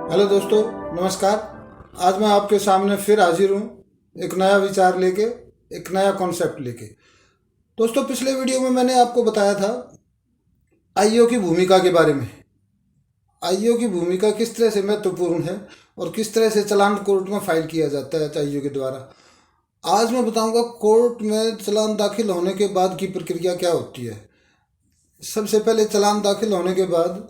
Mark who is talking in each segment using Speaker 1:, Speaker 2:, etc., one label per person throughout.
Speaker 1: Hello दोस्तों, नमस्कार। आज मैं आपके सामने फिर हाजिर हूँ एक नया विचार लेके, एक नया कॉन्सेप्ट लेके। दोस्तों, पिछले वीडियो में मैंने आपको बताया था आईओ की भूमिका के बारे में। आईओ की भूमिका किस तरह से महत्वपूर्ण है और किस तरह से चालान कोर्ट में फाइल किया जाता है आईओ के द्वारा। आज मैं बताऊंगा कोर्ट में चालान दाखिल होने के बाद की प्रक्रिया क्या होती है। सबसे पहले चालान दाखिल होने के बाद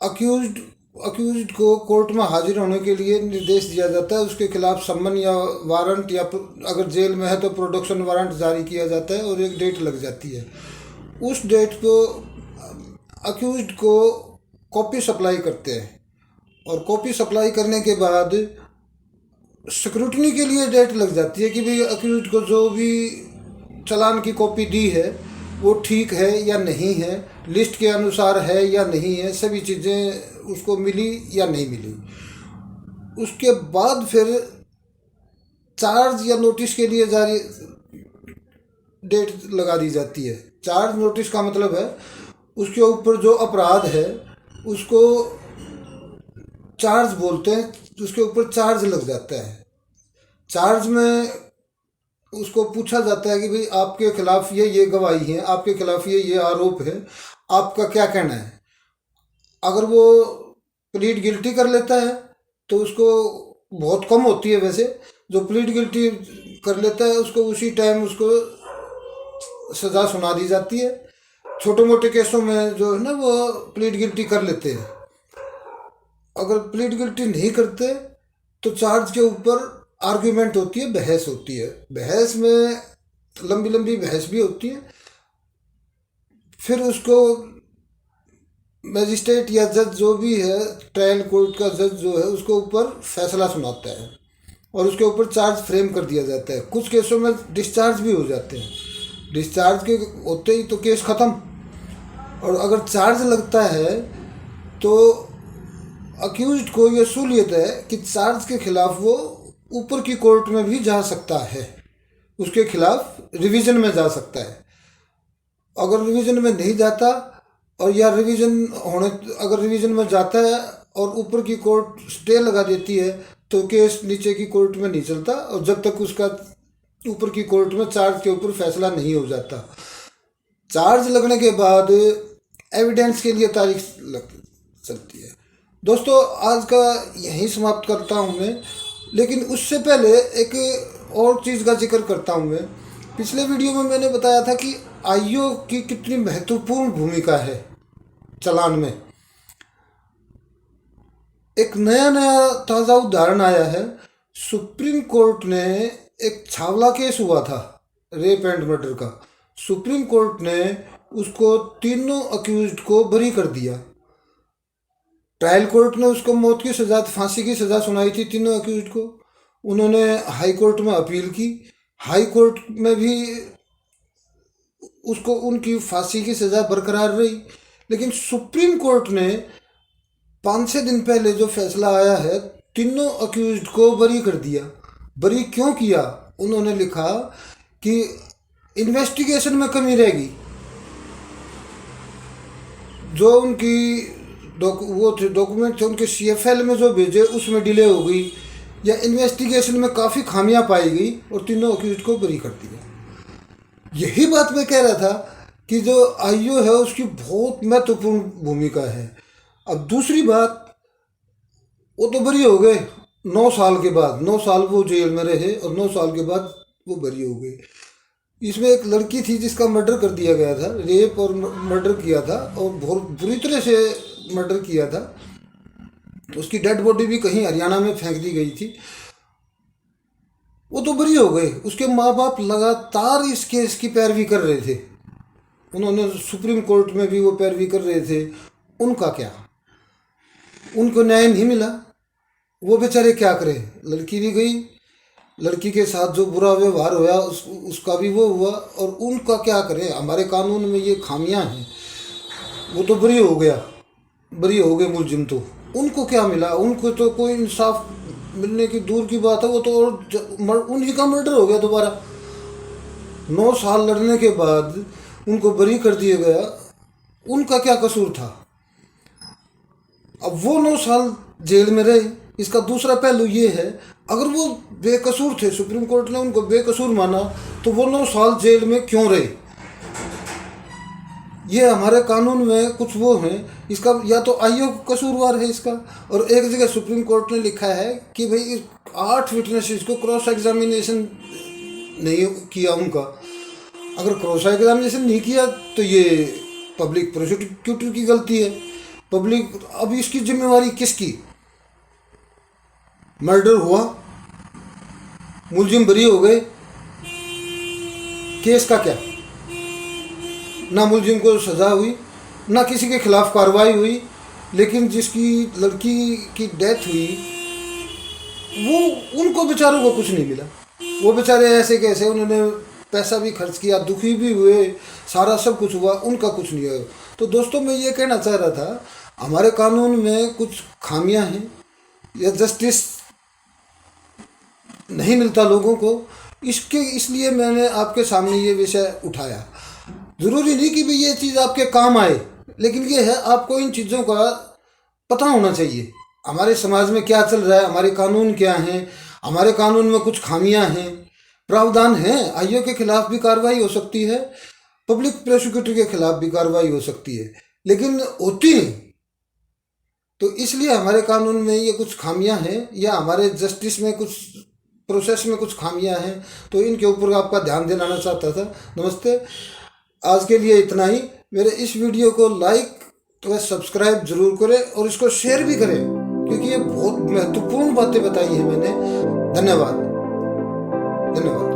Speaker 1: अक्यूज्ड अक्यूज्ड को कोर्ट में हाजिर होने के लिए निर्देश दिया जाता है। उसके खिलाफ सम्मन या वारंट या अगर जेल में है तो प्रोडक्शन वारंट जारी किया जाता है और एक डेट लग जाती है। उस डेट को अक्यूज्ड को कॉपी सप्लाई करते हैं और कॉपी सप्लाई करने के बाद स्क्रूटनी के लिए डेट लग जाती है कि भाई अक्यूज्ड को जो भी चालान की कॉपी दी है वो ठीक है या नहीं है, लिस्ट के अनुसार है या नहीं है, सभी चीज़ें उसको मिली या नहीं मिली। उसके बाद फिर चार्ज या नोटिस के लिए जारी डेट लगा दी जाती है। चार्ज नोटिस का मतलब है उसके ऊपर जो अपराध है उसको चार्ज बोलते हैं, उसके ऊपर चार्ज लग जाता है। चार्ज में उसको पूछा जाता है कि भाई आपके खिलाफ ये गवाही है, आपके खिलाफ ये आरोप है, आपका क्या कहना है। अगर वो प्लीड गिल्टी कर लेता है तो उसको बहुत कम होती है, वैसे जो प्लीड गिल्टी कर लेता है उसको उसी टाइम उसको सज़ा सुना दी जाती है। छोटे मोटे केसों में जो है ना वो प्लीड गिल्टी कर लेते हैं। अगर प्लीड गिल्टी नहीं करते तो चार्ज के ऊपर आर्ग्यूमेंट होती है, बहस होती है। बहस में लंबी लंबी बहस भी होती है। फिर उसको मजिस्ट्रेट या जज जो भी है, ट्रायल कोर्ट का जज जो है, उसको ऊपर फैसला सुनाता है और उसके ऊपर चार्ज फ्रेम कर दिया जाता है। कुछ केसों में डिस्चार्ज भी हो जाते हैं। डिस्चार्ज के होते ही तो केस ख़त्म। और अगर चार्ज लगता है तो अक्यूज्ड को ये सहूलियत है कि चार्ज के खिलाफ वो ऊपर की कोर्ट में भी जा सकता है, उसके खिलाफ रिवीजन में जा सकता है। अगर रिवीजन में नहीं जाता और या अगर रिवीजन में जाता है और ऊपर की कोर्ट स्टे लगा देती है तो केस नीचे की कोर्ट में नहीं चलता, और जब तक उसका ऊपर की कोर्ट में चार्ज के ऊपर फैसला नहीं हो जाता। चार्ज लगने के बाद एविडेंस के लिए तारीख लग सकती है। दोस्तों, आज का यहीं समाप्त करता हूँ मैं, लेकिन उससे पहले एक और चीज़ का जिक्र करता हूँ मैं। पिछले वीडियो में मैंने बताया था कि आईओ की कितनी महत्वपूर्ण भूमिका है चालान में। एक नया ताज़ा उदाहरण आया है। सुप्रीम कोर्ट ने एक छावला केस हुआ था, रेप एंड मर्डर का। सुप्रीम कोर्ट ने उसको तीनों अक्यूज्ड को बरी कर दिया। ट्रायल कोर्ट ने उसको मौत की सज़ा, फांसी की सज़ा सुनाई थी तीनों अक्यूज्ड को। उन्होंने हाई कोर्ट में अपील की। हाई कोर्ट में भी उसको उनकी फांसी की सज़ा बरकरार रही। लेकिन सुप्रीम कोर्ट ने 5-6 दिन पहले जो फैसला आया है, तीनों अक्यूज्ड को बरी कर दिया। बरी क्यों किया? उन्होंने लिखा कि इन्वेस्टिगेशन में कमी रहेगी। जो उनकी वो थे डॉक्यूमेंट थे उनके CFL में जो भेजे उसमें डिले हो गई, या इन्वेस्टिगेशन में काफ़ी खामियां पाई गई और तीनों अक्यूज्ड को बरी कर दिया। यही बात मैं कह रहा था कि जो आईओ है उसकी बहुत महत्वपूर्ण भूमिका है। अब दूसरी बात, वो तो बरी हो गए 9 साल के बाद। 9 साल वो जेल में रहे और 9 साल के बाद वो बरी हो गए। इसमें एक लड़की थी जिसका मर्डर कर दिया गया था, रेप और मर्डर किया था और बहुत बुरी तरह से मर्डर किया था। उसकी डेड बॉडी भी कहीं हरियाणा में फेंक दी गई थी। वो तो बरी हो गए। उसके माँ बाप लगातार इस केस की पैरवी कर रहे थे। उन्होंने सुप्रीम कोर्ट में भी वो पैरवी कर रहे थे। उनका क्या? उनको न्याय नहीं मिला। वो बेचारे क्या करें? लड़की भी गई, लड़की के साथ जो बुरा व्यवहार हुआ उसका भी वो हुआ, और उनका क्या करें? हमारे कानून में ये खामियां हैं। वो तो बरी हो गए मुलजिम। तो उनको क्या मिला? उनको तो कोई इंसाफ मिलने की दूर की बात है। वो तो और उन्हीं का मर्डर हो गया दोबारा। 9 साल लड़ने के बाद उनको बरी कर दिया गया। उनका क्या कसूर था? अब वो 9 साल जेल में रहे। इसका दूसरा पहलू ये है, अगर वो बेकसूर थे, सुप्रीम कोर्ट ने उनको बेकसूर माना, तो वो 9 साल जेल में क्यों रहे? ये हमारे कानून में कुछ वो हैं, इसका या तो आयोग कसूरवार है इसका, और एक जगह सुप्रीम कोर्ट ने लिखा है कि भाई 8 विटनेसेस को क्रॉस एग्जामिनेशन नहीं किया उनका। अगर क्रॉस एग्जामिनेशन नहीं किया तो ये पब्लिक प्रोसिक्यूटर की गलती है। पब्लिक, अब इसकी जिम्मेवारी किसकी? मर्डर हुआ, मुलजिम बरी हो गए, केस का क्या? ना मुलजिम को सज़ा हुई, ना किसी के खिलाफ कार्रवाई हुई, लेकिन जिसकी लड़की की डेथ हुई वो, उनको बेचारों को कुछ नहीं मिला। वो बेचारे ऐसे कैसे, उन्होंने पैसा भी खर्च किया, दुखी भी हुए, सारा सब कुछ हुआ, उनका कुछ नहीं हुआ। तो दोस्तों, मैं ये कहना चाह रहा था, हमारे कानून में कुछ खामियां हैं, या जस्टिस नहीं मिलता लोगों को, इसलिए मैंने आपके सामने ये विषय उठाया। ज़रूरी नहीं कि भाई ये चीज़ आपके काम आए, लेकिन ये है आपको इन चीज़ों का पता होना चाहिए। हमारे समाज में क्या चल रहा है, हमारे कानून क्या हैं, हमारे कानून में कुछ खामियां हैं, प्रावधान हैं, आयोग के खिलाफ भी कार्रवाई हो सकती है, पब्लिक प्रोसिक्यूटर के खिलाफ भी कार्रवाई हो सकती है, लेकिन होती नहीं। तो इसलिए हमारे कानून में ये कुछ खामियां हैं, या हमारे जस्टिस में कुछ, प्रोसेस में कुछ खामियां हैं, तो इनके ऊपर आपका ध्यान दिलाना चाहता था। नमस्ते, आज के लिए इतना ही। मेरे इस वीडियो को लाइक व सब्सक्राइब जरूर करें और इसको शेयर भी करें, क्योंकि ये बहुत महत्वपूर्ण बातें बताई हैं मैंने। धन्यवाद, धन्यवाद।